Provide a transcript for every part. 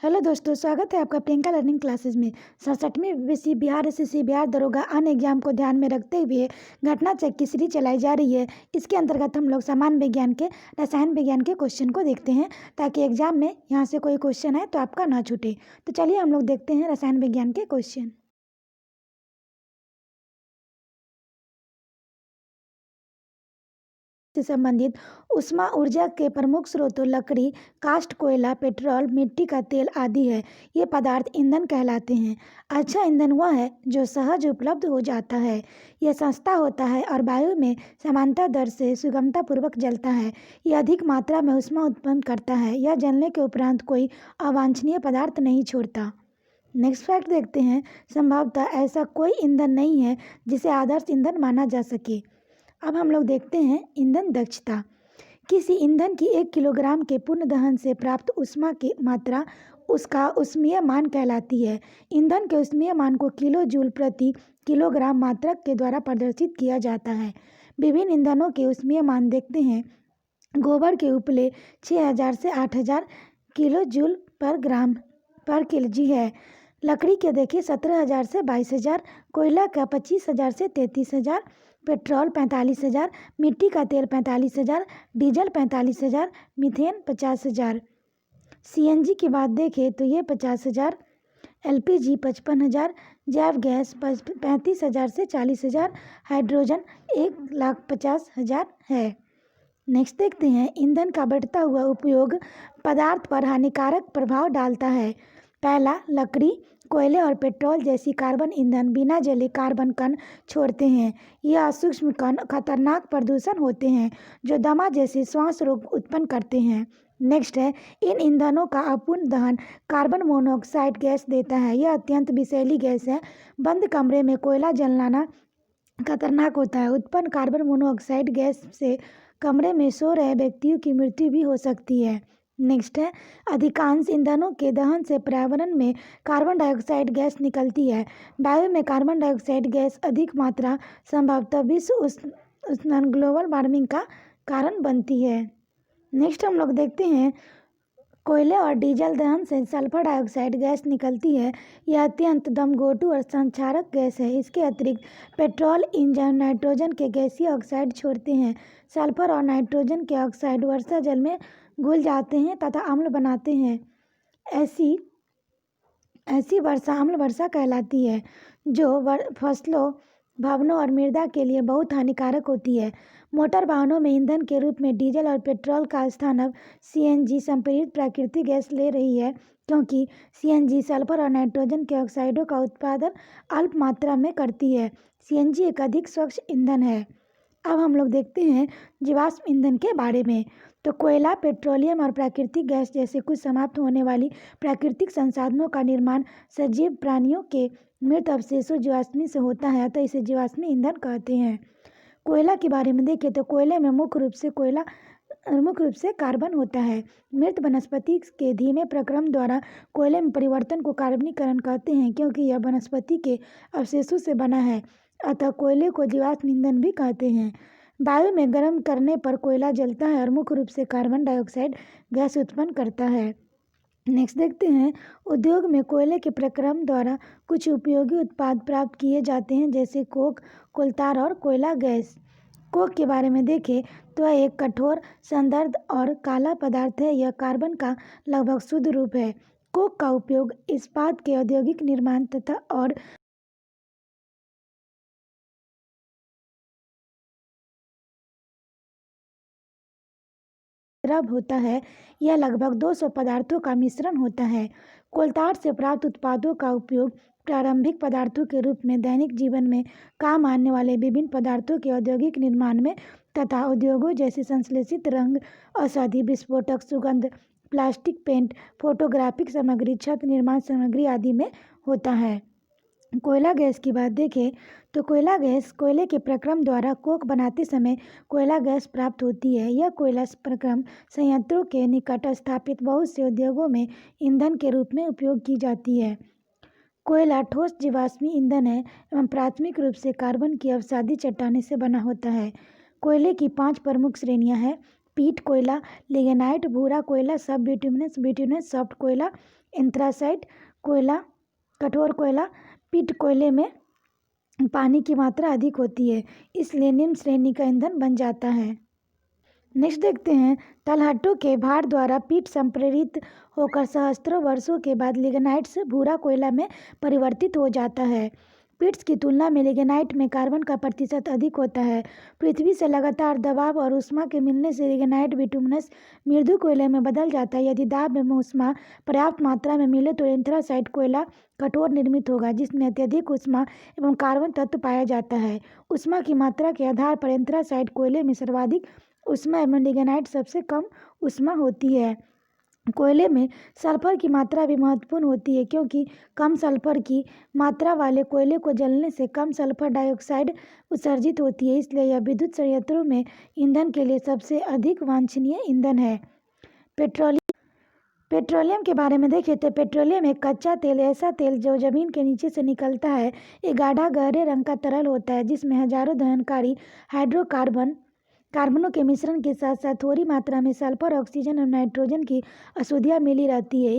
Hello दोस्तों, स्वागत है आपका प्रियंका लर्निंग क्लासेस में। 67वीं बीसी बिहार एसएससी बिहार दरोगा अन्य एग्जाम को ध्यान में रखते हुए घटना चेक की सीरीज चलाई जा रही है। इसके अंतर्गत हम लोग सामान्य विज्ञान के रसायन विज्ञान के क्वेश्चन को देखते हैं ताकि एग्जाम में यहाँ से कोई क्वेश्चन आए तो आपका ना छूटे। तो चलिए हम लोग देखते हैं रसायन विज्ञान के क्वेश्चन से संबंधित। ऊष्मा ऊर्जा के प्रमुख स्रोतों लकड़ी, काष्ठ, कोयला, पेट्रोल, मिट्टी का तेल आदि है। ये पदार्थ ईंधन कहलाते हैं। अच्छा ईंधन वह है जो सहज उपलब्ध हो जाता है। यह सस्ता होता है और वायु में समानता दर से सुगमतापूर्वक जलता है। यह अधिक मात्रा में ऊष्मा उत्पन्न करता है। यह जलने के उपरांत कोई अवांछनीय पदार्थ नहीं छोड़ता। नेक्स्ट फैक्ट देखते हैं। संभवतः ऐसा कोई ईंधन नहीं है जिसे आदर्श ईंधन माना जा सके। अब हम लोग देखते हैं ईंधन दक्षता। किसी ईंधन की 1 किलोग्राम के पूर्ण दहन से प्राप्त ऊष्मा की मात्रा उसका ऊष्मीय मान कहलाती है। ईंधन के ऊष्मीय मान को किलो जूल प्रति किलोग्राम मात्रक के द्वारा प्रदर्शित किया जाता है। विभिन्न ईंधनों के ऊष्मीय मान देखते हैं। गोबर के उपले 6000 से 8000 किलो जूल पर ग्राम पर केजी है। लकड़ी के देखिए 17000 से 22000, कोयला का 25000 से 33000, पेट्रोल 45000, मिट्टी का तेल 45000, डीजल 45000, मीथेन 50000। सीएनजी की बात देखें तो ये 50000, एलपीजी 55,000, जैव गैस 35,000 से 40,000, हाइड्रोजन 1,50,000 है। नेक्स्ट देखते हैं ईंधन का बढ़ता हुआ उपयोग पदार्थ पर हानिकारक प्रभाव डालता है। पहला, लकड़ी, कोयले और पेट्रोल जैसी कार्बन ईंधन बिना जले कार्बन कण छोड़ते हैं। यह सूक्ष्म कण खतरनाक प्रदूषण होते हैं जो दमा जैसे श्वास रोग उत्पन्न करते हैं। नेक्स्ट है, इन ईंधनों का अपूर्ण दहन कार्बन मोनोऑक्साइड गैस देता है। यह अत्यंत विषैली गैस है। बंद कमरे में कोयला जलाना खतरनाक होता है। उत्पन्न कार्बन मोनोऑक्साइड गैस से कमरे में सो रहे व्यक्तियों की मृत्यु भी हो सकती है। नेक्स्ट है, अधिकांश ईंधनों के दहन से पर्यावरण में कार्बन डाइऑक्साइड गैस निकलती है। वायु में कार्बन डाइऑक्साइड गैस अधिक मात्रा संभवतः विश्व उष्णन ग्लोबल वार्मिंग का कारण बनती है। नेक्स्ट हम लोग देखते हैं कोयले और डीजल दहन से सल्फर डाइऑक्साइड गैस निकलती है। यह अत्यंत दमघोंटू और संक्षारक गैस है। इसके अतिरिक्त पेट्रोल इंजन नाइट्रोजन के गैसीय ऑक्साइड छोड़ते हैं। सल्फर और नाइट्रोजन के ऑक्साइड वर्षा जल में घुल जाते हैं तथा अम्ल बनाते हैं। ऐसी वर्षा अम्ल वर्षा कहलाती है जो फसलों, भवनों और मृदा के लिए बहुत हानिकारक होती है। मोटर वाहनों में ईंधन के रूप में डीजल और पेट्रोल का स्थान अब सीएनजी संपीड़ित प्राकृतिक गैस ले रही है, क्योंकि सीएनजी सल्फर और नाइट्रोजन के ऑक्साइडों का उत्पादन अल्प मात्रा में करती है। सीएनजी एक अधिक स्वच्छ ईंधन है। अब हम लोग देखते हैं जीवाश्म ईंधन के बारे में। तो कोयला, पेट्रोलियम और प्राकृतिक गैस जैसे कुछ समाप्त होने वाली प्राकृतिक संसाधनों का निर्माण सजीव प्राणियों के मृत अवशेषों जीवाश्मी से होता है, तो इसे जीवाश्मी ईंधन कहते हैं। कोयला के बारे में देखें तो कोयले में मुख्य रूप से कार्बन होता है। मृत वनस्पति के धीमे प्रक्रम द्वारा कोयले में परिवर्तन को कार्बनीकरण कहते हैं, क्योंकि यह वनस्पति के अवशेषों से बना है। अतः कोयले को जीवाश्म ईंधन भी कहते हैं। वायु में गर्म करने पर कोयला जलता है और मुख्य रूप से कार्बन डाइऑक्साइड गैस उत्पन्न करता है। नेक्स्ट देखते हैं उद्योग में कोयले के प्रक्रम द्वारा कुछ उपयोगी उत्पाद प्राप्त किए जाते हैं, जैसे कोक, कोलतार और कोयला गैस। कोक के बारे में देखें तो यह एक कठोर, संदर्द और काला पदार्थ है। यह कार्बन का लगभग शुद्ध रूप है। कोक का उपयोग इस्पात के औद्योगिक निर्माण तथा और द्रव होता है। यह लगभग 200 पदार्थों का मिश्रण होता है। कोलतार से प्राप्त उत्पादों का उपयोग प्रारंभिक पदार्थों के रूप में दैनिक जीवन में काम आने वाले विभिन्न पदार्थों के औद्योगिक निर्माण में तथा उद्योगों जैसे संश्लेषित रंग, औषधि, विस्फोटक, सुगंध, प्लास्टिक, पेंट, फोटोग्राफिक सामग्री, छत निर्माण सामग्री आदि में होता है। कोयला गैस की बात देखें तो कोयला गैस कोयले के प्रक्रम द्वारा कोक बनाते समय कोयला गैस प्राप्त होती है। यह कोयला प्रक्रम संयंत्रों के निकट स्थापित बहुत से उद्योगों में ईंधन के रूप में उपयोग की जाती है। कोयला ठोस जीवाश्मी ईंधन है एवं प्राथमिक रूप से कार्बन की अवसादी चट्टानें से बना होता है। कोयले की 5 प्रमुख श्रेणियां हैं: पीट कोयला, लिग्नाइट, भूरा कोयला, सब बिटुमिनस, बिटुमिनस, सॉफ्ट कोयला, एंथ्रासाइट कोयला, कठोर कोयला। पीट कोयले में पानी की मात्रा अधिक होती है, इसलिए निम्न श्रेणी का ईंधन बन जाता है। नेक्स्ट देखते हैं, तलहटों के भार द्वारा पीट संप्रेरित होकर सहस्त्रों वर्षों के बाद लिग्नाइट से भूरा कोयला में परिवर्तित हो जाता है। पीट्स की तुलना में लिग्नाइट में कार्बन का प्रतिशत अधिक होता है। पृथ्वी से लगातार दबाव और ऊष्मा के मिलने से लिग्नाइट बिटुमिनस मृदु कोयले में बदल जाता है। यदि दाब एवं ऊष्मा पर्याप्त मात्रा में मिले तो एंथ्रासाइट कोयला कठोर निर्मित होगा, जिसमें अत्यधिक ऊष्मा एवं कार्बन तत्व पाया जाता है। ऊष्मा की मात्रा के आधार पर एंथ्रासाइट कोयले में सर्वाधिक ऊष्मा एवं लिग्नाइट सबसे कम ऊष्मा होती है। कोयले में सल्फर की मात्रा भी महत्वपूर्ण होती है, क्योंकि कम सल्फर की मात्रा वाले कोयले को जलने से कम सल्फर डाइऑक्साइड उत्सर्जित होती है, इसलिए यह विद्युत संयंत्रों में ईंधन के लिए सबसे अधिक वांछनीय ईंधन है। पेट्रोलियम के बारे में देखें तो पेट्रोलियम एक कच्चा तेल, ऐसा तेल जो जमीन के नीचे से निकलता है। एक गाढ़ा गहरे रंग का तरल होता है, जिसमें हजारों दहनकारी कार्बनों के मिश्रण के साथ साथ थोड़ी मात्रा में सल्फर, ऑक्सीजन और नाइट्रोजन की अशुद्धियाँ मिली रहती है।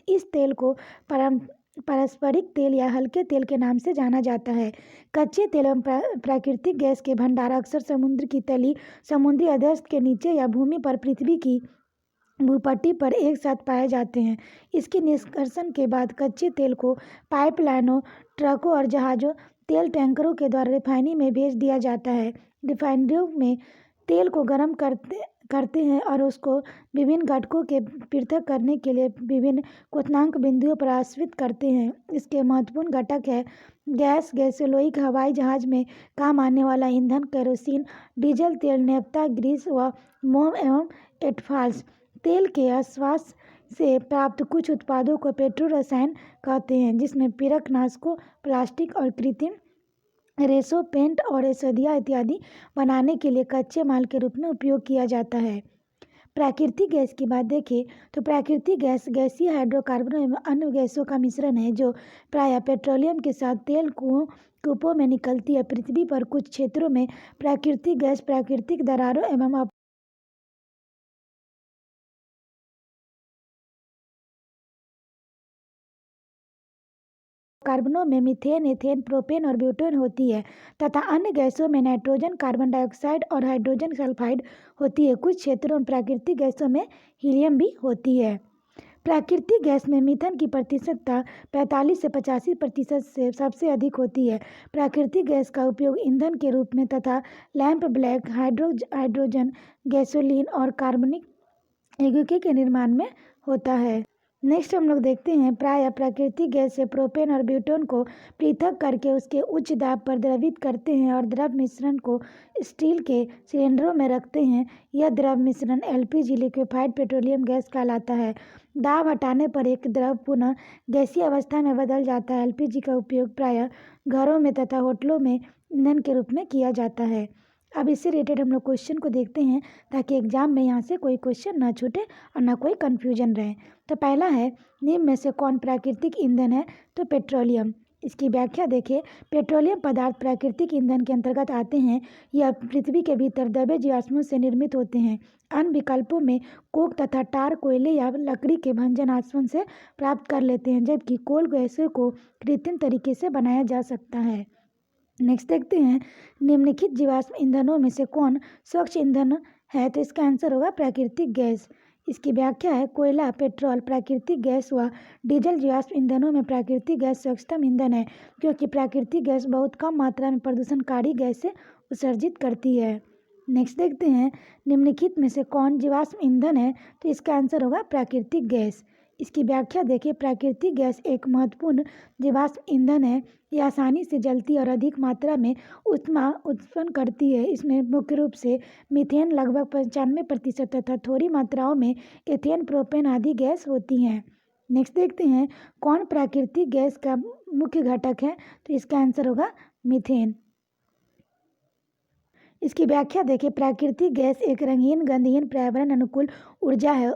इस तेल को पारस्परिक तेल या हल्के तेल के नाम से जाना जाता है। कच्चे तेल एवं प्राकृतिक गैस के भंडार अक्सर समुद्र की तली, समुद्री अधस्त के नीचे या भूमि पर पृथ्वी की भूपट्टी पर एक साथ पाए जाते हैं। इसके निष्कर्षण के बाद कच्चे तेल को पाइपलाइनों, ट्रकों और जहाज़ों, तेल टैंकरों के द्वारा रिफाइनरी में भेज दिया जाता है। रिफाइनरियों में तेल को गर्म करते हैं और उसको विभिन्न घटकों के पृथक करने के लिए विभिन्न क्वथनांक बिंदुओं पर आश्रित करते हैं। इसके महत्वपूर्ण घटक है गैस, गैसोलीन, हवाई जहाज में काम आने वाला ईंधन, केरोसिन, डीजल तेल, नैफ्ता, ग्रीस व मोम एवं एटफाल्स। तेल के अवशेष से प्राप्त कुछ उत्पादों को पेट्रो रसायन कहते हैं, जिसमें पीड़कनाशकों, प्लास्टिक और कृत्रिम रेशों, पेंट और औषधियाँ इत्यादि बनाने के लिए कच्चे माल के रूप में उपयोग किया जाता है। प्राकृतिक गैस की बात देखें तो प्राकृतिक गैस गैसीय हाइड्रोकार्बनों एवं अन्य गैसों का मिश्रण है, जो प्रायः पेट्रोलियम के साथ तेल कूपों में निकलती है। पृथ्वी पर कुछ क्षेत्रों में प्राकृतिक गैस प्राकृतिक दरारों एवं कार्बनों में मीथेन, एथेन, प्रोपेन और ब्यूटेन होती है तथा अन्य गैसों में नाइट्रोजन, कार्बन डाइऑक्साइड और हाइड्रोजन सल्फाइड होती है। कुछ क्षेत्रों में प्राकृतिक गैसों में हीलियम भी होती है। प्राकृतिक गैस में मीथेन की प्रतिशतता 45 से 85% से सबसे अधिक होती है। प्राकृतिक गैस का उपयोग ईंधन के रूप में तथा लैंप ब्लैक, हाइड्रोजन, गैसोलीन और कार्बनिक यौगिकों के निर्माण में होता है। नेक्स्ट हम लोग देखते हैं, प्रायः प्राकृतिक गैस से प्रोपेन और ब्यूटेन को पृथक करके उसके उच्च दाब पर द्रवित करते हैं और द्रव मिश्रण को स्टील के सिलेंडरों में रखते हैं। यह द्रव मिश्रण एलपीजी, लिक्विफाइड पेट्रोलियम गैस कहलाता है। दाब हटाने पर एक द्रव पुनः गैसीय अवस्था में बदल जाता है। एलपीजी का उपयोग प्रायः घरों में तथा होटलों में ईंधन के रूप में किया जाता है। अब इससे रिलेटेड हम लोग क्वेश्चन को देखते हैं, ताकि एग्जाम में यहाँ से कोई क्वेश्चन ना छूटे और ना कोई कन्फ्यूजन रहे। तो पहला है, निम्न में से कौन प्राकृतिक ईंधन है? तो पेट्रोलियम। इसकी व्याख्या देखिए, पेट्रोलियम पदार्थ प्राकृतिक ईंधन के अंतर्गत आते हैं। यह पृथ्वी के भीतर दबे जीवाश्मों से निर्मित होते हैं। अन्य विकल्पों में कोक तथा टार कोयले या लकड़ी के भंजन आसवन से प्राप्त कर लेते हैं, जबकि कोल गैसों को कृत्रिम तरीके से बनाया जा सकता है। नेक्स्ट देखते हैं, निम्नलिखित जीवाश्म ईंधनों में से कौन स्वच्छ ईंधन है? तो इसका आंसर होगा प्राकृतिक गैस। इसकी व्याख्या है, कोयला, पेट्रोल, प्राकृतिक गैस व डीजल जीवाश्म ईंधनों में प्राकृतिक गैस स्वच्छतम ईंधन है, क्योंकि प्राकृतिक गैस बहुत कम मात्रा में प्रदूषणकारी गैस से उत्सर्जित करती है। नेक्स्ट देखते हैं, निम्नलिखित में से कौन जीवाश्म ईंधन है? तो इसका आंसर होगा प्राकृतिक गैस। इसकी व्याख्या देखिए, प्राकृतिक गैस एक महत्वपूर्ण जीवाश्म ईंधन है। यह आसानी से जलती और अधिक मात्रा में ऊष्मा उत्पन्न करती है। इसमें मुख्य रूप से मीथेन लगभग 95% तथा थोड़ी मात्राओं में एथेन, प्रोपेन आदि गैस होती हैं। नेक्स्ट देखते हैं, कौन प्राकृतिक गैस का मुख्य घटक है? तो इसका आंसर होगा मीथेन। इसकी व्याख्या देखिए, प्राकृतिक गैस एक रंगीन, गंधहीन, पर्यावरण अनुकूल ऊर्जा है।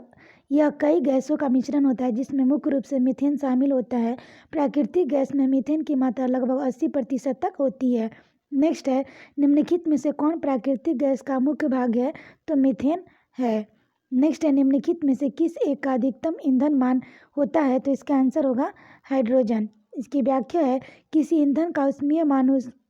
यह कई गैसों का मिश्रण होता है, जिसमें मुख्य रूप से मीथेन शामिल होता है। प्राकृतिक गैस में मीथेन की मात्रा लगभग 80% तक होती है। नेक्स्ट है, निम्नलिखित में से कौन प्राकृतिक गैस का मुख्य भाग है? तो मीथेन है। नेक्स्ट है, निम्नलिखित में से किस एक का अधिकतम ईंधन मान होता है? तो इसका आंसर होगा हाइड्रोजन। इसकी व्याख्या है, किसी ईंधन का ऊष्मीय मान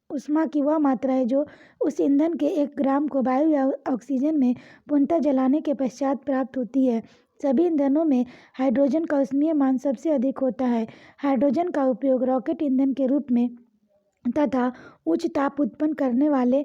ऊष्मा की वह मात्रा है जो उस ईंधन के 1 ग्राम को वायु या ऑक्सीजन में पुनः जलाने के पश्चात प्राप्त होती है। सभी ईंधनों में हाइड्रोजन का ऊष्मीय मान सबसे अधिक होता है। हाइड्रोजन का उपयोग रॉकेट ईंधन के रूप में तथा उच्च ताप उत्पन्न करने वाले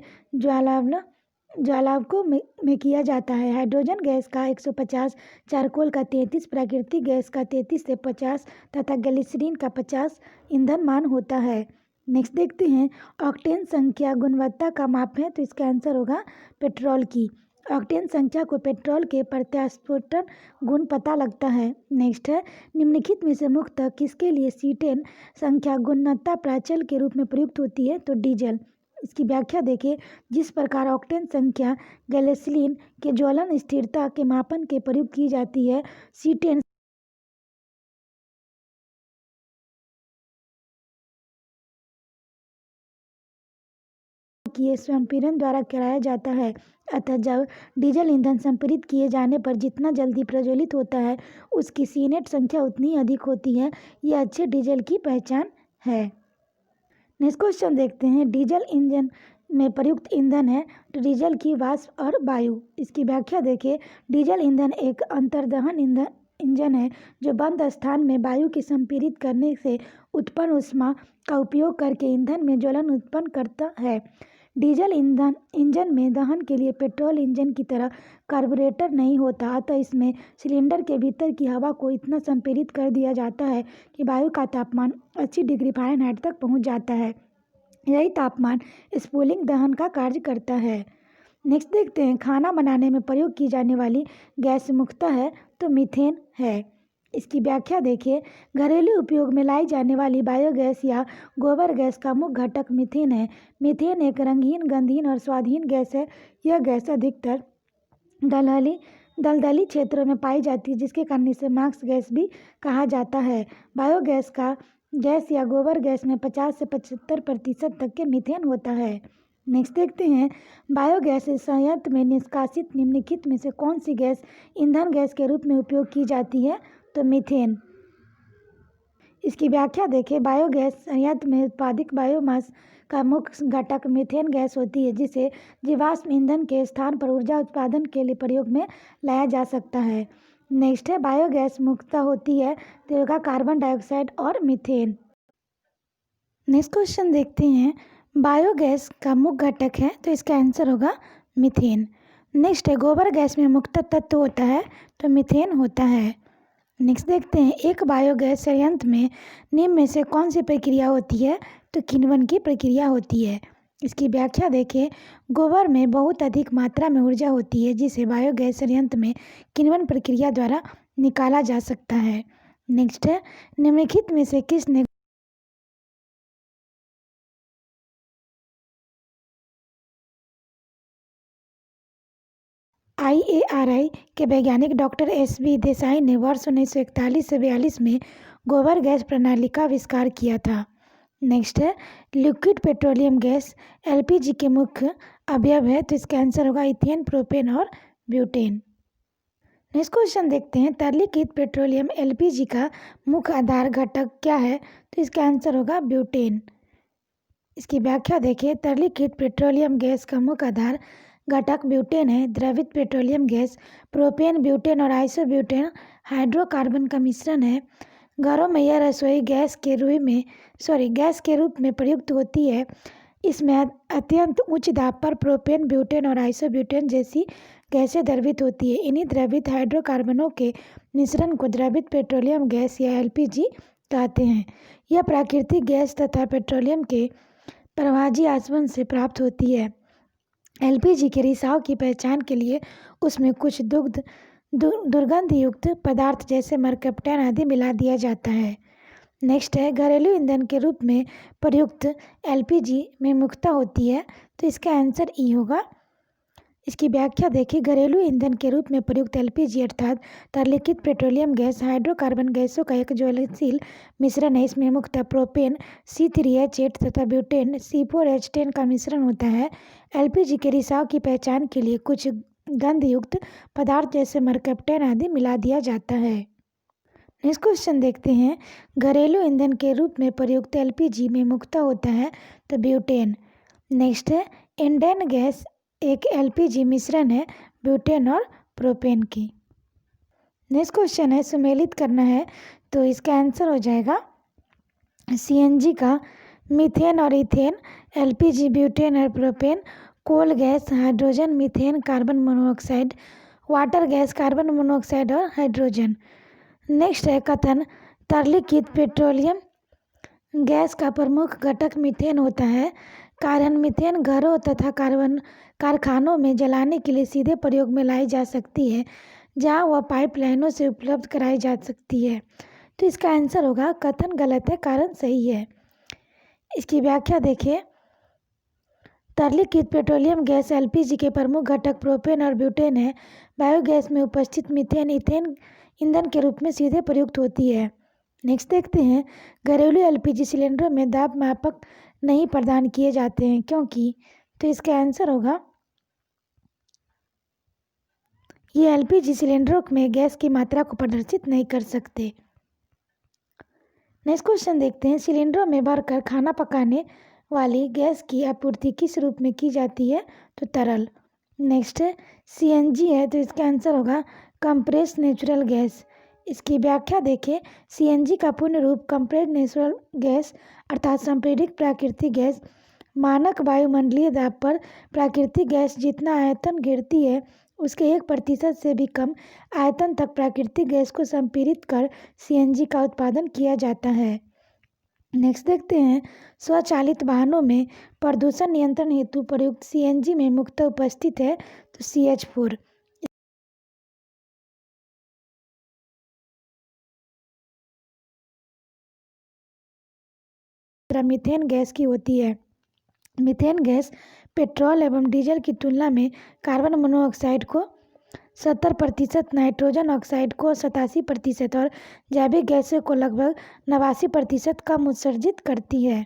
ज्वालावकों में किया जाता है। हाइड्रोजन गैस का 150, चारकोल का 33, प्राकृतिक गैस का 33 से 50 तथा ग्लिसरीन का 50 ईंधन मान होता है। नेक्स्ट देखते हैं, ऑक्टेन संख्या गुणवत्ता का माप है? तो इसका आंसर होगा पेट्रोल की। ऑक्टेन संख्या को पेट्रोल के प्रत्यास्फोटन गुण पता लगता है। नेक्स्ट है, निम्नलिखित में से मुख्यतः किसके लिए सीटेन संख्या गुणवत्ता प्राचल के रूप में प्रयुक्त होती है? तो डीजल। इसकी व्याख्या देखिए, जिस प्रकार ऑक्टेन संख्या गैसोलीन के ज्वलन स्थिरता के मापन के प्रयुक्त की जाती है, सीटेन किए संपीड़न द्वारा कराया जाता है। अतः जब डीजल ईंधन संपीड़ित किए जाने पर जितना जल्दी प्रज्वलित होता है, उसकी सीनेट संख्या उतनी अधिक होती है। यह अच्छे डीजल की पहचान है। नेक्स्ट क्वेश्चन देखते हैं, डीजल इंजन में प्रयुक्त ईंधन है? तो डीजल की वाष्प और वायु। इसकी व्याख्या देखिए, डीजल ईंधन एक अंतर्दहन इंजन है जो बंद स्थान में वायु की संपीड़ित करने से उत्पन्न ऊष्मा का उपयोग करके ईंधन में ज्वलन उत्पन्न करता है। डीजल इंजन में दहन के लिए पेट्रोल इंजन की तरह कार्बोरेटर नहीं होता, अतः इसमें सिलेंडर के भीतर की हवा को इतना संपीड़ित कर दिया जाता है कि वायु का तापमान 80 डिग्री फ़ारेनहाइट तक पहुंच जाता है। यही तापमान स्पूलिंग दहन का कार्य करता है। नेक्स्ट देखते हैं, खाना बनाने में प्रयोग की जाने वाली गैस मुख्यतः है? तो मीथेन है। इसकी व्याख्या देखिए, घरेलू उपयोग में लाई जाने वाली बायोगैस या गोबर गैस का मुख्य घटक मीथेन है। मीथेन एक रंगहीन, गंधहीन और स्वादहीन गैस है। यह गैस अधिकतर दलदली क्षेत्रों में पाई जाती है, जिसके कारण इसे मार्क्स गैस भी कहा जाता है। बायोगैस का गैस या गोबर गैस में 50 से 75% तक के मीथेन होता है। नेक्स्ट देखते हैं, बायोगैस संयंत्र में निष्कासित निम्नलिखित में से कौन सी गैस ईंधन गैस के रूप में उपयोग की जाती है? तो मीथेन। इसकी व्याख्या देखें, बायोगैस संयंत्र में उत्पादित बायोमास का मुख्य घटक मीथेन गैस होती है, जिसे जीवाश्म ईंधन के स्थान पर ऊर्जा उत्पादन के लिए प्रयोग में लाया जा सकता है। नेक्स्ट है, बायोगैस मुख्यतः होती है तो कार्बन डाइऑक्साइड और मीथेन। नेक्स्ट क्वेश्चन देखते हैं, बायोगैस का मुख्य घटक है? तो इसका आंसर होगा मीथेन। नेक्स्ट है, गोबर गैस में मुख्य तत्व होता है? तो मीथेन होता है। नेक्स्ट देखते हैं, एक बायोगैस संयंत्र में निम्न में से कौन सी प्रक्रिया होती है? तो किण्वन की प्रक्रिया होती है। इसकी व्याख्या देखें, गोबर में बहुत अधिक मात्रा में ऊर्जा होती है, जिसे बायोगैस संयंत्र में किण्वन प्रक्रिया द्वारा निकाला जा सकता है। नेक्स्ट है, निम्नलिखित में से किसने IARI के वैज्ञानिक डॉक्टर SB देसाई ने वर्ष 1941 से 42 में गोबर गैस प्रणाली का आविष्कार किया था। नेक्स्ट है, लिक्विड पेट्रोलियम गैस LPG के मुख्य अवयव है? तो इसका आंसर होगा इथेन, प्रोपेन और ब्यूटेन। नेक्स्ट क्वेश्चन देखते हैं, तरलीकृत पेट्रोलियम LPG का मुख्य आधार घटक क्या है? तो इसका आंसर होगा ब्यूटेन। इसकी व्याख्या देखिए, तरलीकृत पेट्रोलियम गैस का मुख्य आधार घटक ब्यूटेन है। द्रवित पेट्रोलियम गैस प्रोपेन, ब्यूटेन और आइसोब्यूटेन हाइड्रोकार्बन का मिश्रण है। घरों में यह रसोई गैस के रूप में प्रयुक्त होती है। इसमें अत्यंत उच्च दाब पर प्रोपेन, ब्यूटेन और आइसोब्यूटेन जैसी गैसें द्रवित होती है। इन्हीं द्रवित हाइड्रोकार्बनों के मिश्रण को द्रवित पेट्रोलियम गैस या LPG कहते हैं। यह प्राकृतिक गैस तथा पेट्रोलियम के प्रवाही आसवन से प्राप्त होती है। LPG के रिसाव की पहचान के लिए उसमें कुछ दुर्गंधयुक्त पदार्थ जैसे मरकप्टन आदि मिला दिया जाता है। नेक्स्ट है, घरेलू ईंधन के रूप में प्रयुक्त LPG में मुख्यता होती है? तो इसका आंसर ई होगा। इसकी व्याख्या देखिए, घरेलू ईंधन के रूप में प्रयुक्त LPG अर्थात तरलीकृत पेट्रोलियम गैस हाइड्रोकार्बन गैसों का एक ज्वलनशील मिश्रण है। इसमें मुख्यतः प्रोपेन C3H8 तथा ब्यूटेन C4H10 का मिश्रण होता है। LPG के रिसाव की पहचान के लिए कुछ गंधयुक्त पदार्थ जैसे मरकप्टन आदि मिला दिया जाता है। नेक्स्ट क्वेश्चन देखते हैं, घरेलू ईंधन के रूप में प्रयुक्त एलपीजी में मुख्यतः होता है तो ब्यूटेन। नेक्स्ट है, इंडेन गैस एक एलपीजी मिश्रण है ब्यूटेन और प्रोपेन की। नेक्स्ट क्वेश्चन है, सुमेलित करना है तो इसका आंसर हो जाएगा सीएनजी का मीथेन और इथेन, एलपीजी ब्यूटेन और propane, coal gas hydrogen methane carbon monoxide, water gas carbon monoxide और हाइड्रोजन। नेक्स्ट है कथन, तरलीकृत पेट्रोलियम गैस का प्रमुख घटक मीथेन होता है। कारण मीथेन घरों तथा कारखानों में जलाने के लिए सीधे प्रयोग में लाई जा सकती है, जहां वह पाइपलाइनों से उपलब्ध कराई जा सकती है। तो इसका आंसर होगा कथन गलत है, कारण सही है। इसकी व्याख्या देखिए, तरलीकृत पेट्रोलियम गैस एलपीजी के प्रमुख घटक प्रोपेन और ब्यूटेन है। बायोगैस में उपस्थित मीथेन इथेन ईंधन के रूप में सीधे प्रयुक्त होती है। नेक्स्ट देखते हैं, घरेलू एलपीजी सिलेंडरों में दाब मापक नहीं प्रदान किए जाते हैं, क्योंकि? तो इसका आंसर होगा, ये एलपीजी सिलेंडरों में गैस की मात्रा को प्रदर्शित नहीं कर सकते। नेक्स्ट क्वेश्चन देखते हैं, सिलेंडरों में भरकर खाना पकाने वाली गैस की आपूर्ति किस रूप में की जाती है? तो तरल। नेक्स्ट है सीएनजी है, तो इसका आंसर होगा कंप्रेस नेचुरल गैस। इसकी व्याख्या देखें, सीएनजी का पूर्ण रूप कंप्रेस्ड नेचुरल गैस अर्थात संपीड़ित प्राकृतिक गैस। मानक वायुमंडलीय दाब पर प्राकृतिक गैस जितना आयतन गिरती है उसके 1% से भी कम आयतन तक प्राकृतिक गैस को संपीड़ित कर सीएनजी का उत्पादन किया जाता है। नेक्स्ट देखते हैं, स्वचालित वाहनों में प्रदूषण नियंत्रण हेतु प्रयुक्त सीएनजी में मुख्यतः उपस्थित है तो CH4। मीथेन गैस की होती है। मीथेन गैस पेट्रोल एवं डीजल की तुलना में कार्बन मोनोऑक्साइड को 70%, नाइट्रोजन ऑक्साइड को 87% और जैविक गैसों को लगभग 89% कम उत्सर्जित करती है।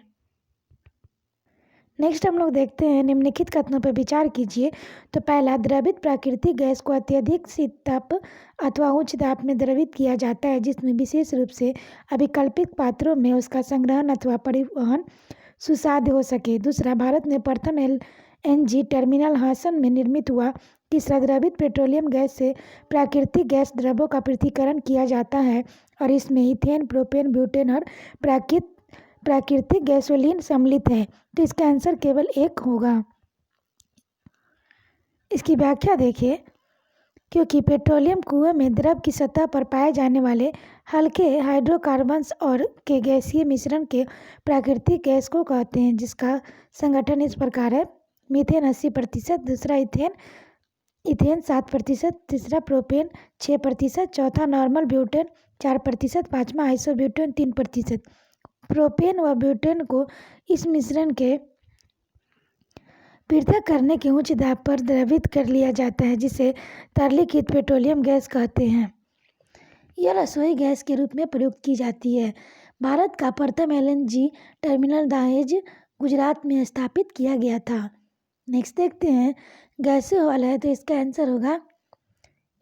नेक्स्ट हम लोग देखते हैं, निम्नलिखित कथनों पर विचार कीजिए। तो पहला, द्रवित प्राकृतिक गैस को अत्यधिक शीत ताप अथवा उच्च दाब में द्रवित किया जाता है, जिसमें विशेष रूप से अभिकल्पित पात्रों में उसका संग्रहण अथवा परिवहन सुसाध्य हो सके। दूसरा, भारत में प्रथम LNG टर्मिनल हासन में निर्मित हुआ। तीसरा, द्रवित पेट्रोलियम गैस से प्राकृतिक गैस द्रव्यों का पृथक्करण किया जाता है और इसमें इथेन, प्रोपेन, ब्यूटेन और प्राकृतिक गैसोलीन सम्मिलित है। तो इसका आंसर केवल एक होगा। इसकी व्याख्या देखिए, क्योंकि पेट्रोलियम कुएं में द्रव की सतह पर पाए जाने वाले हल्के हाइड्रोकार्बन्स और के गैसीय मिश्रण के प्राकृतिक गैस को कहते हैं, जिसका संगठन इस प्रकार है। मीथेन 80%, दूसरा इथेन 7%, तीसरा प्रोपेन 6%, चौथा नॉर्मल ब्यूटेन 4%, पाँचवा आइसोब्यूटेन 3%। प्रोपेन व ब्यूटेन को इस मिश्रण के पृथक करने के उच्च दाब पर द्रवित कर लिया जाता है, जिसे तरलीकृत पेट्रोलियम गैस कहते हैं। यह रसोई गैस के रूप में प्रयुक्त की जाती है। भारत का प्रथम LNG टर्मिनल दहेज गुजरात में स्थापित किया गया था। नेक्स्ट देखते हैं, गैसोहॉल है, तो इसका आंसर होगा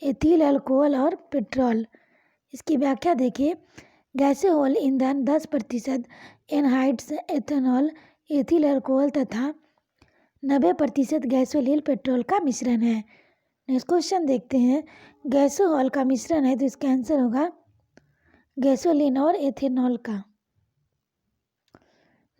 एथिल अल्कोहल और पेट्रोल। इसकी व्याख्या देखिए, गैसोहॉल ईंधन 10% एनहाइड्स एथेनॉल, एथिल अल्कोहल तथा 90% गैसोलीन पेट्रोल का मिश्रण है। नेक्स्ट क्वेश्चन देखते हैं, गैसोहॉल का मिश्रण है, तो इसका आंसर होगा गैसोलीन और एथेनॉल का।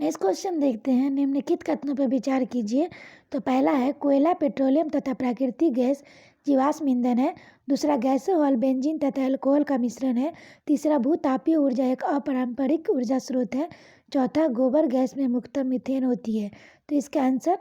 नेक्स्ट क्वेश्चन देखते हैं, निम्नलिखित कथनों पर विचार कीजिए। तो पहला है, कोयला पेट्रोलियम तथा प्राकृतिक गैस जीवाश्म ईंधन है। दूसरा, गैसोहॉल बेंजीन तथा अल्कोहल का मिश्रण है। तीसरा, भूतापीय ऊर्जा एक अपारंपरिक ऊर्जा स्रोत है। चौथा, गोबर गैस में मुख्यतः मीथेन होती है। तो इसका आंसर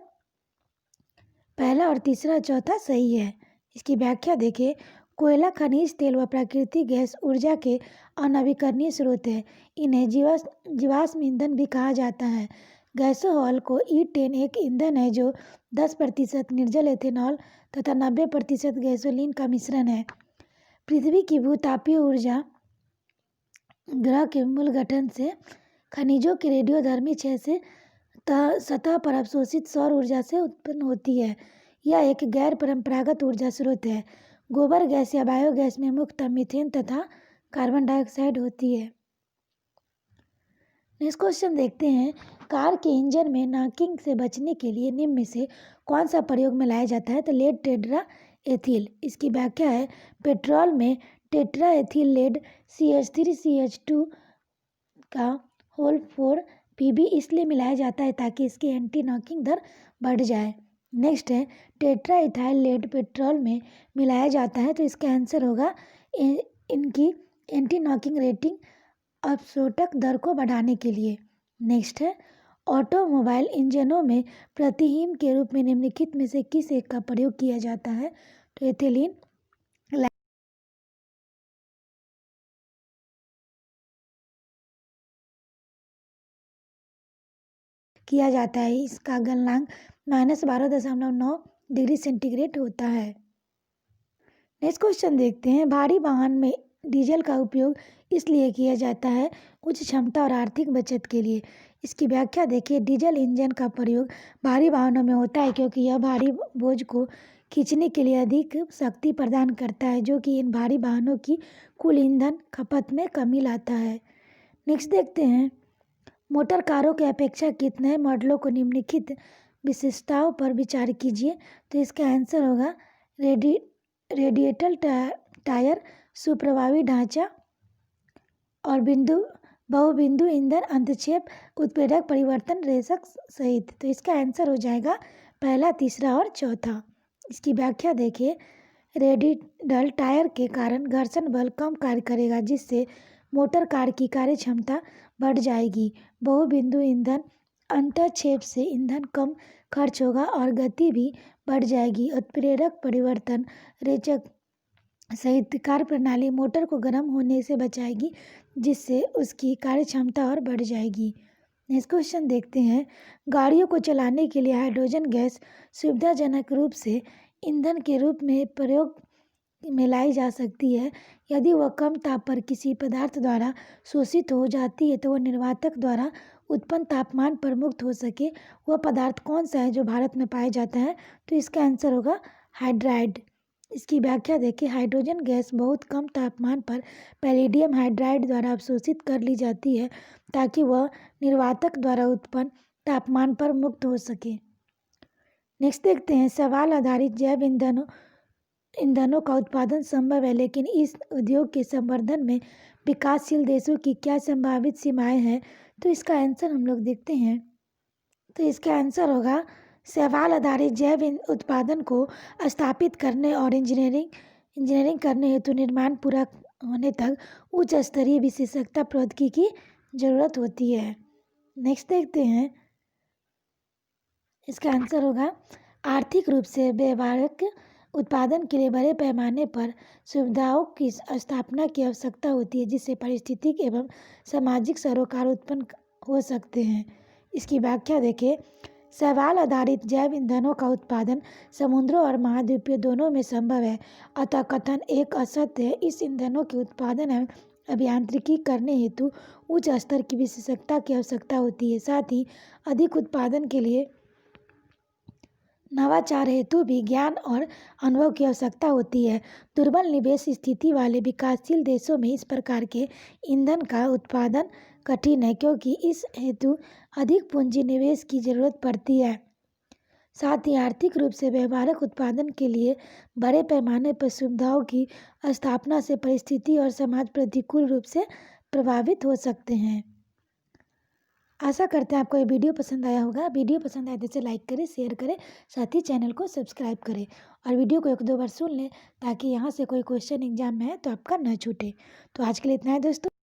पहला और तीसरा चौथा सही है। इसकी व्याख्या देखिए, कोयला खनिज तेल व प्राकृतिक गैस ऊर्जा के अनवीकरणीय स्रोत है। इन्हें जीवाश्म ईंधन भी कहा जाता है। गैसोहॉल को E10 एक ईंधन है जो 10% निर्जल एथेनॉल तथा 90% गैसोलीन का मिश्रण है। पृथ्वी की भूतापीय ऊर्जा ग्रह के मूल गठन से खनिजों की रेडियोधर्मी क्षय से सतह पर अवशोषित सौर ऊर्जा से उत्पन्न होती है। यह एक गैर परंपरागत ऊर्जा स्रोत है। गोबर गैस या बायोगैस में मुख्यतः मीथेन तथा कार्बन डाइऑक्साइड होती है। नेक्स्ट क्वेश्चन देखते हैं, कार के इंजन में नॉकिंग से बचने के लिए निम्न में से कौन सा प्रयोग में लाया जाता है? तो लेड टेट्रा एथिल। इसकी व्याख्या है, पेट्रोल में टेट्रा एथिल लेड CH3CH2 का होल 4 Pb इसलिए मिलाया जाता है ताकि इसकी एंटी नॉकिंग दर बढ़ जाए। नेक्स्ट है, टेट्रा इथाइल लेड पेट्रोल में मिलाया जाता है, तो इसका आंसर होगा इनकी एंटी नॉकिंग रेटिंग अपशोटक दर को बढ़ाने के लिए। नेक्स्ट है, ऑटोमोबाइल इंजनों में प्रतिहीन के रूप में निम्नलिखित में से किस एक का प्रयोग किया जाता है? तो एथिलीन किया जाता है। इसका गलनांक -12.9 डिग्री सेंटीग्रेड होता है। नेक्स्ट क्वेश्चन देखते हैं, भारी वाहन में डीजल का उपयोग इसलिए किया जाता है उच्च क्षमता और आर्थिक बचत के लिए। इसकी व्याख्या देखिए, डीजल इंजन का प्रयोग भारी वाहनों में होता है क्योंकि यह भारी बोझ को खींचने के लिए अधिक शक्ति प्रदान करता है, जो कि इन भारी वाहनों की कुल ईंधन खपत में कमी लाता है। नेक्स्ट देखते हैं, मोटर कारों के अपेक्षाकृत नए मॉडलों को निम्नलिखित विशेषताओं पर विचार कीजिए। तो इसका आंसर होगा रेडिएटर टायर, सुप्रभावी ढांचा और बहुबिंदु ईंधन अंतक्षेप, उत्प्रेरक परिवर्तन रेशक सहित। तो इसका आंसर हो जाएगा पहला, तीसरा और चौथा। इसकी व्याख्या देखिए, रेडियल टायर के कारण घर्षण बल कम कार्य करेगा, जिससे मोटर कार की कार्य क्षमता बढ़ जाएगी। बहुबिंदु ईंधन अंतक्षेप से ईंधन कम खर्च होगा और गति भी बढ़ जाएगी। उत्प्रेरक परिवर्तन रेचक सहित कार्य प्रणाली मोटर को गर्म होने से बचाएगी, जिससे उसकी कार्य क्षमता और बढ़ जाएगी। नेक्स्ट क्वेश्चन देखते हैं, गाड़ियों को चलाने के लिए हाइड्रोजन गैस सुविधाजनक रूप से ईंधन के रूप में प्रयोग में लाई जा सकती है। यदि वह कम ताप पर किसी पदार्थ द्वारा शोषित हो जाती है तो वह निर्वातक द्वारा उत्पन्न तापमान पर मुक्त हो सके, वह पदार्थ कौन सा है जो भारत में पाया जाता है? तो इसका आंसर होगा हाइड्राइड। इसकी व्याख्या देखिए, हाइड्रोजन गैस बहुत कम तापमान पर पैलेडियम हाइड्राइड द्वारा अवशोषित कर ली जाती है ताकि वह निर्वातक द्वारा उत्पन्न तापमान पर मुक्त हो सके। नेक्स्ट देखते हैं, सवाल आधारित जैव ईंधनों का उत्पादन संभव है, लेकिन इस उद्योग के संवर्धन में विकासशील देशों की क्या संभावित सीमाएं हैं? तो इसका आंसर हम लोग देखते हैं। तो इसका आंसर होगा, सवाल आधारित जैव उत्पादन को स्थापित करने और इंजीनियरिंग करने हेतु निर्माण पूरा होने तक उच्च स्तरीय विशेषज्ञता प्रौद्योगिकी की जरूरत होती है। नेक्स्ट देखते हैं, इसका आंसर होगा, आर्थिक रूप से व्यवहारिक उत्पादन के लिए बड़े पैमाने पर सुविधाओं की स्थापना की आवश्यकता होती है, जिससे पारिस्थितिक एवं सामाजिक सरोकार उत्पन्न हो सकते हैं। इसकी व्याख्या देखें, शैवाल आधारित जैव ईंधनों का उत्पादन समुद्रों और महाद्वीपीय दोनों में संभव है, अतः कथन एक असत्य है। इस ईंधनों के उत्पादन एवं अभियांत्रिकी करने हेतु उच्च स्तर की विशेषज्ञता की आवश्यकता होती है। साथ ही अधिक उत्पादन के लिए नवाचार हेतु भी ज्ञान और अनुभव की आवश्यकता होती है। दुर्बल निवेश स्थिति वाले विकासशील देशों में इस प्रकार के ईंधन का उत्पादन कठिन है, क्योंकि इस हेतु अधिक पूंजी निवेश की जरूरत पड़ती है। साथ ही आर्थिक रूप से व्यावहारिक उत्पादन के लिए बड़े पैमाने पर सुविधाओं की स्थापना से परिस्थिति और समाज प्रतिकूल रूप से प्रभावित हो सकते हैं। आशा करते हैं आपको ये वीडियो पसंद आया होगा। वीडियो पसंद आए तो इसे लाइक करें, शेयर करें, साथ ही चैनल को सब्सक्राइब करें और वीडियो को 1-2 बार सुन लें ताकि यहाँ से कोई क्वेश्चन एग्जाम में है तो आपका न छूटे। तो आज के लिए इतना है दोस्तों।